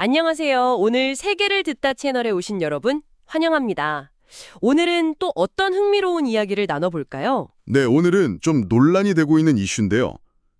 안녕하세요. 오늘 세계를 듣다 채널에 오신 여러분 환영합니다. 오늘은 또 어떤 흥미로운 이야기를 나눠볼까요? 네, 오늘은 좀 논란이 되고 있는 이슈인데요.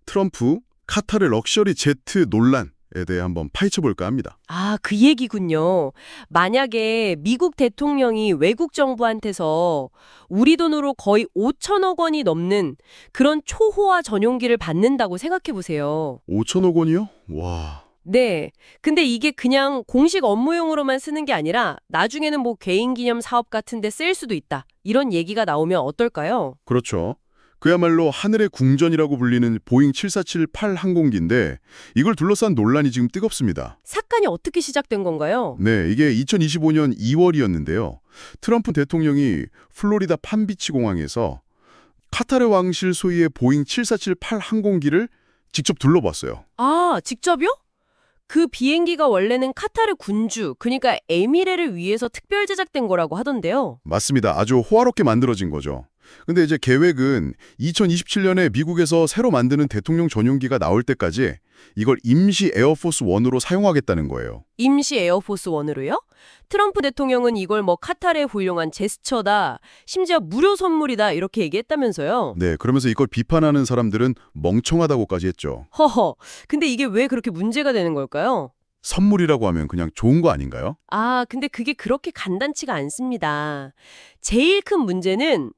트럼프, 카타르 럭셔리 제트 논란에 대해 한번 파헤쳐볼까 합니다. 아, 그 얘기군요. 만약에 미국 대통령이 외국 정부한테서 우리 돈으로 거의 5천억 원이 넘는 그런 초호화 전용기를 받는다고 생각해 보세요. 5천억 원이요? 와, 네. 근데 이게 그냥 공식 업무용으로만 쓰는 게 아니라 나중에는 뭐 개인 기념 사업 같은 데 쓰일 수도 있다. 이런 얘기가 나오면 어떨까요? 그렇죠. 그야말로 하늘의 궁전이라고 불리는 보잉 7478 항공기인데 이걸 둘러싼 논란이 지금 뜨겁습니다. 사건이 어떻게 시작된 건가요? 네, 이게 2025년 2월이었는데요. 트럼프 대통령이 플로리다 판비치 공항에서 카타르 왕실 소유의 보잉 7478 항공기를 직접 둘러봤어요. 아, 직접요? 그 비행기가 원래는 카타르 군주, 그러니까 에미레를 위해서 특별 제작된 거라고 하던데요. 맞습니다. 아주 호화롭게 만들어진 거죠. 근데 이제 계획은 2027년에 미국에서 새로 만드는 대통령 전용기가 나올 때까지 이걸 임시 에어포스 1으로 사용하겠다는 거예요. 임시 에어포스 원으로요? 트럼프 대통령은 이걸 뭐 카타르의 훌륭한 제스처다, 심지어 무료 선물이다 이렇게 얘기했다면서요. 네, 그러면서 이걸 비판하는 사람들은 멍청하다고까지 했죠. 허허, 근데 이게 왜 그렇게 문제가 되는 걸까요? 선물이라고 하면 그냥 좋은 거 아닌가요? 아, 근데 그게 그렇게 간단치가 않습니다. 제일 큰 문제는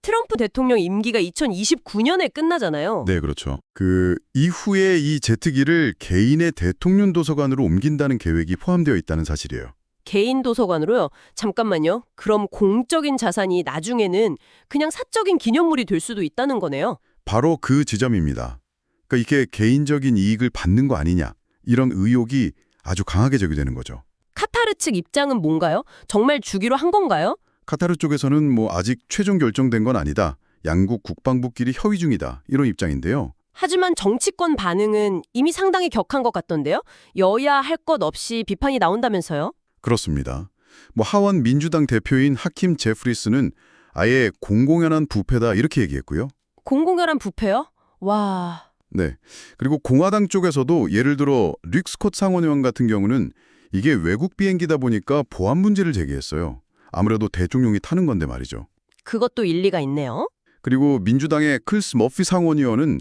트럼프 대통령 임기가 2029년에 끝나잖아요. 네, 그렇죠. 그 이후에 이 제트기를 개인의 대통령 도서관으로 옮긴다는 계획이 포함되어 있다는 사실이에요. 개인 도서관으로요? 잠깐만요. 그럼 공적인 자산이 나중에는 그냥 사적인 기념물이 될 수도 있다는 거네요. 바로 그 지점입니다. 그러니까 이게 개인적인 이익을 받는 거 아니냐, 이런 의혹이 아주 강하게 제기되는 거죠. 카타르 측 입장은 뭔가요? 정말 주기로 한 건가요? 카타르 쪽에서는 뭐 아직 최종 결정된 건 아니다. 양국 국방부끼리 협의 중이다. 이런 입장인데요. 하지만 정치권 반응은 이미 상당히 격한 것 같던데요? 여야 할 것 없이 비판이 나온다면서요? 그렇습니다. 뭐 하원 민주당 대표인 하킴 제프리스는 아예 공공연한 부패다 이렇게 얘기했고요. 공공연한 부패요? 와... 네. 그리고 공화당 쪽에서도 예를 들어 릭 스콧 상원의원 같은 경우는 이게 외국 비행기다 보니까 보안 문제를 제기했어요. 아무래도 대통령이 타는 건데 말이죠. 그것도 일리가 있네요. 그리고 민주당의 클스 머피 상원의원은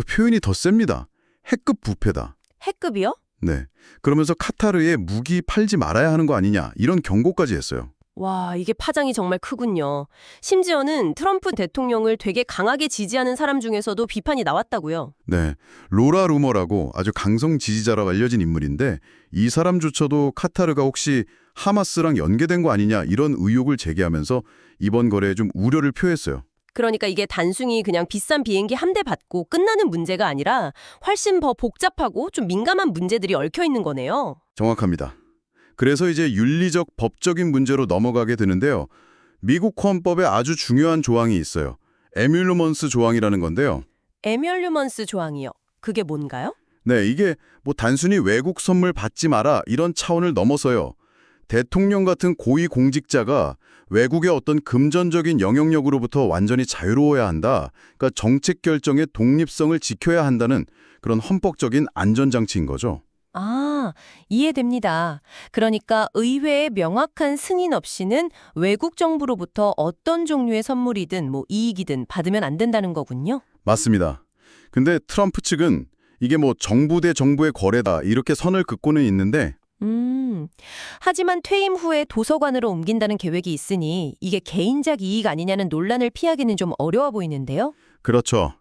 표현이 더 셉니다. 핵급 부패다. 핵급이요? 네. 그러면서 카타르에 무기 팔지 말아야 하는 거 아니냐 이런 경고까지 했어요. 와, 이게 파장이 정말 크군요. 심지어는 트럼프 대통령을 되게 강하게 지지하는 사람 중에서도 비판이 나왔다고요. 네. 로라 루머라고 아주 강성 지지자라고 알려진 인물인데 이 사람조차도 카타르가 혹시 하마스랑 연계된 거 아니냐 이런 의혹을 제기하면서 이번 거래에 좀 우려를 표했어요. 그러니까 이게 단순히 그냥 비싼 비행기 한 대 받고 끝나는 문제가 아니라 훨씬 더 복잡하고 좀 민감한 문제들이 얽혀 있는 거네요. 정확합니다. 그래서 이제 윤리적 법적인 문제로 넘어가게 되는데요. 미국 헌법에 아주 중요한 조항이 있어요. 에뮬루먼스 조항이라는 건데요. 에뮬루먼스 조항이요. 그게 뭔가요? 네, 이게 뭐 단순히 외국 선물 받지 마라 이런 차원을 넘어서요. 대통령 같은 고위 공직자가 외국의 어떤 금전적인 영향력으로부터 완전히 자유로워야 한다. 그러니까 정책 결정의 독립성을 지켜야 한다는 그런 헌법적인 안전장치인 거죠. 아, 이해됩니다. 그러니까 의회의 명확한 승인 없이는 외국 정부로부터 어떤 종류의 선물이든 뭐 이익이든 받으면 안 된다는 거군요. 맞습니다. 근데 트럼프 측은 이게 뭐 정부 대 정부의 거래다 이렇게 선을 긋고는 있는데 하지만 퇴임 후에 도서관으로 옮긴다는 계획이 있으니 이게 개인적 이익 아니냐는 논란을 피하기는 좀 어려워 보이는데요. 그렇죠.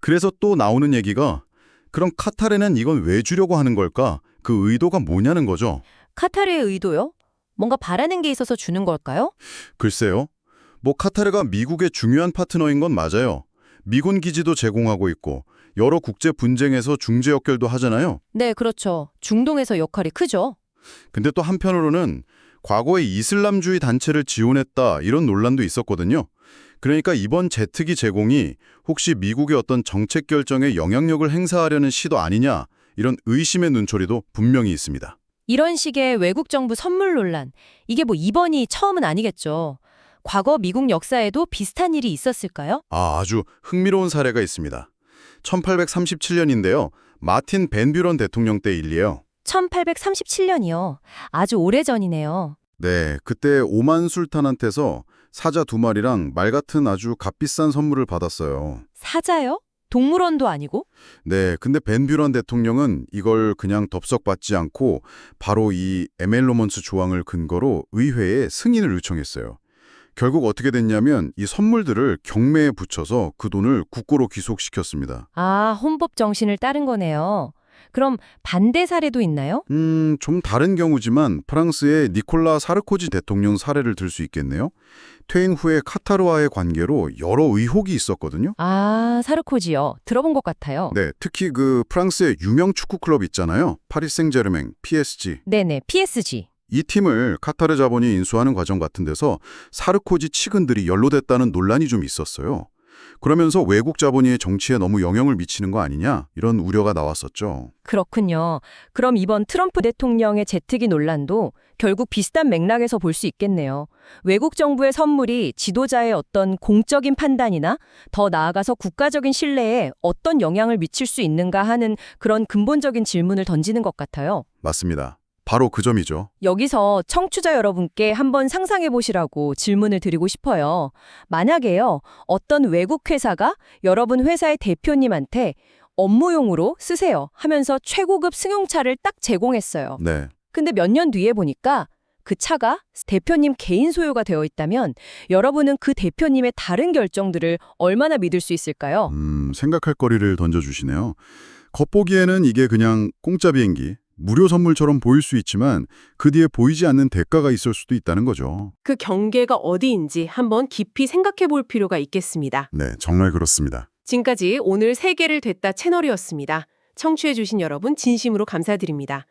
그래서 또 나오는 얘기가 그럼 카타르는 이건 왜 주려고 하는 걸까? 그 의도가 뭐냐는 거죠. 카타르의 의도요? 뭔가 바라는 게 있어서 주는 걸까요? 글쎄요. 뭐 카타르가 미국의 중요한 파트너인 건 맞아요. 미군 기지도 제공하고 있고 여러 국제 분쟁에서 중재 역할도 하잖아요. 네, 그렇죠. 중동에서 역할이 크죠. 근데 또 한편으로는 과거에 이슬람주의 단체를 지원했다 이런 논란도 있었거든요. 그러니까 이번 제트기 제공이 혹시 미국의 어떤 정책 결정에 영향력을 행사하려는 시도 아니냐 이런 의심의 눈초리도 분명히 있습니다. 이런 식의 외국 정부 선물 논란, 이게 뭐 이번이 처음은 아니겠죠. 과거 미국 역사에도 비슷한 일이 있었을까요? 아주 흥미로운 사례가 있습니다. 1837년인데요. 마틴 벤 뷰런 대통령 때 일이에요. 1837년이요. 아주 오래전이네요. 네, 그때 오만 술탄한테서 사자 2마리랑 말 같은 아주 값비싼 선물을 받았어요. 사자요? 동물원도 아니고? 네, 근데 벤뷰런 대통령은 이걸 그냥 덥석 받지 않고 바로 이 에멜로먼스 조항을 근거로 의회에 승인을 요청했어요. 결국 어떻게 됐냐면 이 선물들을 경매에 붙여서 그 돈을 국고로 귀속시켰습니다. 아, 헌법 정신을 따른 거네요. 그럼 반대 사례도 있나요? 좀 다른 경우지만 프랑스의 니콜라 사르코지 대통령 사례를 들 수 있겠네요. 퇴임 후에 카타르와의 관계로 여러 의혹이 있었거든요. 아, 사르코지요. 들어본 것 같아요. 네, 특히 그 프랑스의 유명 축구 클럽 있잖아요. 파리 생제르맹, PSG. 네네, PSG. 이 팀을 카타르 자본이 인수하는 과정 같은 데서 사르코지 측근들이 연루됐다는 논란이 좀 있었어요. 그러면서 외국 자본이 정치에 너무 영향을 미치는 거 아니냐 이런 우려가 나왔었죠. 그렇군요. 그럼 이번 트럼프 대통령의 제트기 논란도 결국 비슷한 맥락에서 볼 수 있겠네요. 외국 정부의 선물이 지도자의 어떤 공적인 판단이나 더 나아가서 국가적인 신뢰에 어떤 영향을 미칠 수 있는가 하는 그런 근본적인 질문을 던지는 것 같아요. 맞습니다. 바로 그 점이죠. 여기서 청취자 여러분께 한번 상상해 보시라고 질문을 드리고 싶어요. 만약에요, 어떤 외국 회사가 여러분 회사의 대표님한테 업무용으로 쓰세요 하면서 최고급 승용차를 딱 제공했어요. 네. 근데 몇 년 뒤에 보니까 그 차가 대표님 개인 소유가 되어 있다면 여러분은 그 대표님의 다른 결정들을 얼마나 믿을 수 있을까요? 생각할 거리를 던져주시네요. 겉보기에는 이게 그냥 공짜 비행기, 무료 선물처럼 보일 수 있지만 그 뒤에 보이지 않는 대가가 있을 수도 있다는 거죠. 그 경계가 어디인지 한번 깊이 생각해 볼 필요가 있겠습니다. 네, 정말 그렇습니다. 지금까지 오늘 세계를 됐다 채널이었습니다. 청취해 주신 여러분 진심으로 감사드립니다.